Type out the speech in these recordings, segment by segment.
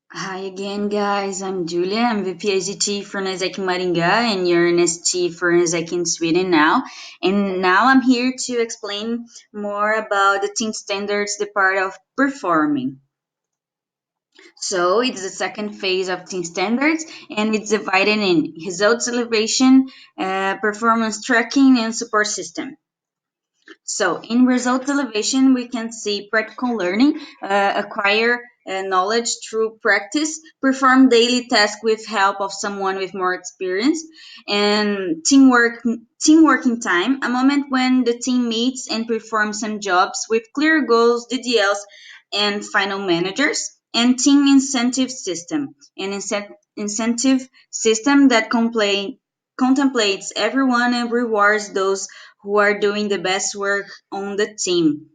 Hi again, guys. I'm Julia. I'm VP iGT for NEC Maringá, and you're an ST for NEC in Sweden now. And now I'm here to explain more about the team standards, the part of performing. So it's the second phase of team standards, and it's divided in results elevation, performance tracking, and support system. So, in result elevation, we can see practical learning, acquire knowledge through practice, perform daily tasks with help of someone with more experience, and teamwork in time, a moment when the team meets and performs some jobs with clear goals, DDLs, and final managers, and team incentive system, an incentive system that contemplates everyone and rewards those who are doing the best work on the team.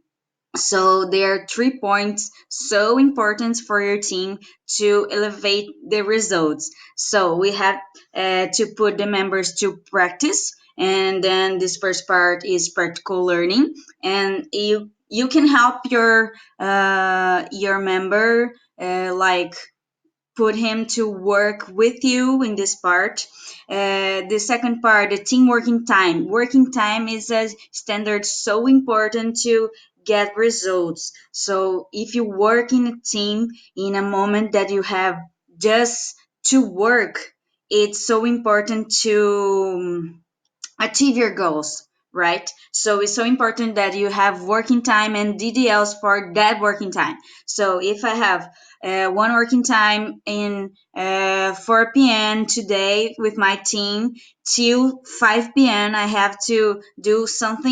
So there are 3 points so important for your team to elevate the results. So we have to put the members to practice, and then this first part is practical learning, and you can help your member like put him to work with you in this part. The second part, the team working time. Working time is a standard so important to get results. So if you work in a team in a moment that you have just to work, it's so important to achieve your goals, right? So it's so important that you have working time and DDLs for that working time. So if I have one working time in 4 p.m. today with my team till 5 p.m., I have to do some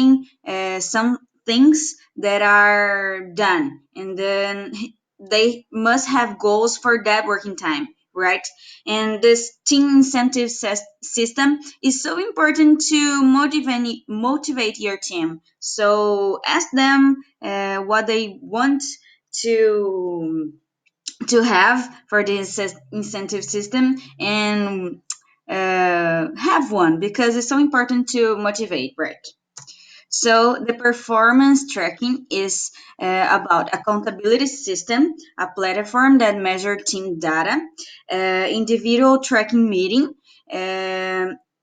things that are done, and then they must have goals for that working time, right? And this team incentive system is so important to motivate your team. So ask them what they want to to have for this incentive system, and have one because it's so important to motivate, right? So the performance tracking is about accountability system, a platform that measures team data, individual tracking meeting,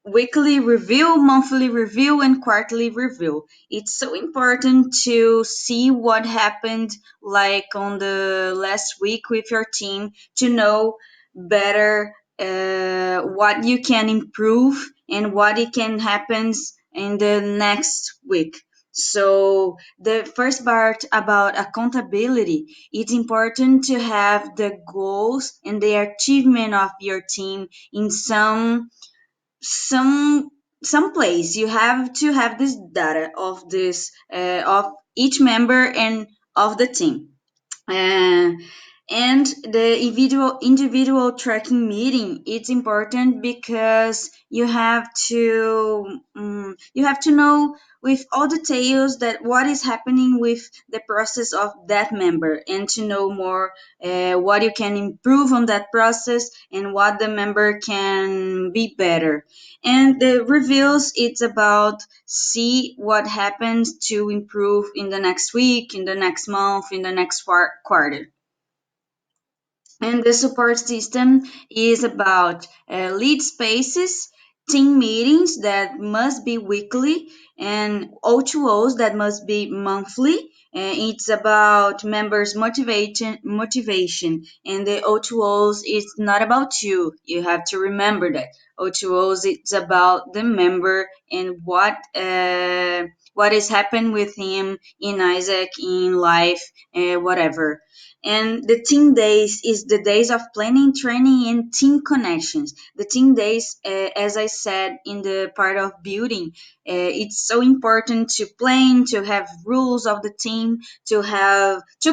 weekly review, monthly review, and quarterly review. It's so important to see what happened like on the last week with your team to know better what you can improve and what it can happen in the next week. So the first part about accountability, it's important to have the goals and the achievement of your team in some some place. You have to have this data of each member and of the team. Uh, and the individual tracking meeting, it's important because you have to know with all details that what is happening with the process of that member, and to know more what you can improve on that process and what the member can be better. And the reviews, it's about see what happens to improve in the next week, in the next month, in the next quarter. And the support system is about lead spaces, team meetings that must be weekly, and O2Os that must be monthly. It's about members' motivation, and the O2Os is not about you. You have to remember that O2Os, it's about the member and what is happening with him in Isaac in life, whatever. And the team days is the days of planning, training, and team connections. The team days, as I said in the part of building, it's so important to plan, to have rules of the team, to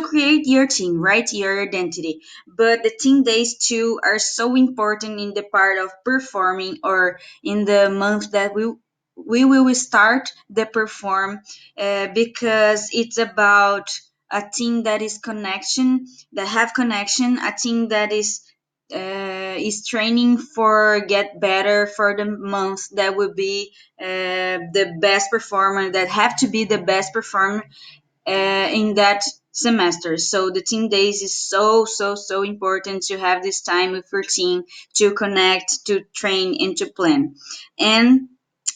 create your team, right? Your identity. But the team days too are so important in the part of performing, or in the month that we will start the perform, because it's about a team that is connection, that have connection, a team that is training for get better for the month that will be the best performer, that have to be the best performer in that semester. So the team days is so, so, so important to have this time with your team to connect, to train, and to plan. And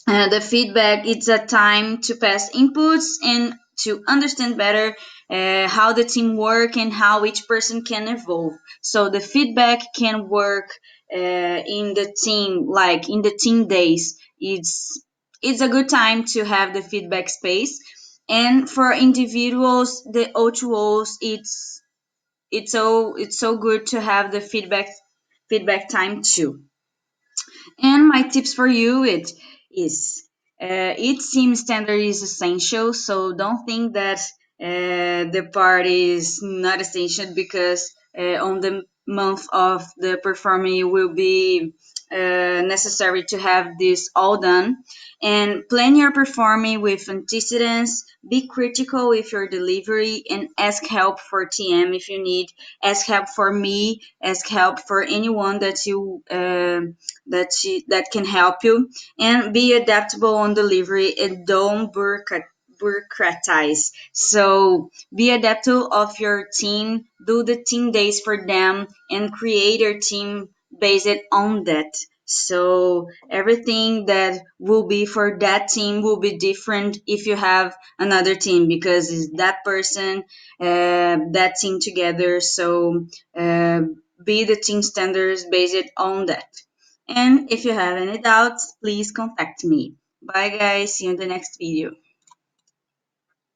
the feedback, it's a time to pass inputs and to understand better how the team work and how each person can evolve. So the feedback can work in the team, like in the team days. It's a good time to have the feedback space. And for individuals, the O2Os, it's so good to have the feedback time too. And my tips for you it is each team standard is essential, so don't think that the part is not essential because on the month of the performing it will be necessary to have this all done. And plan your performing with antecedents. Be critical with your delivery and ask help for TM if you need. Ask help for me. Ask help for anyone that can help you, and be adaptable on delivery and don't bureaucratize. So be adaptable of your team, do the team days for them, and create your team based on that. So everything that will be for that team will be different if you have another team because it's that person, that team together. So uh, be the team standards based on that. And if you have any doubts, please contact me. Bye, guys. See you in the next video.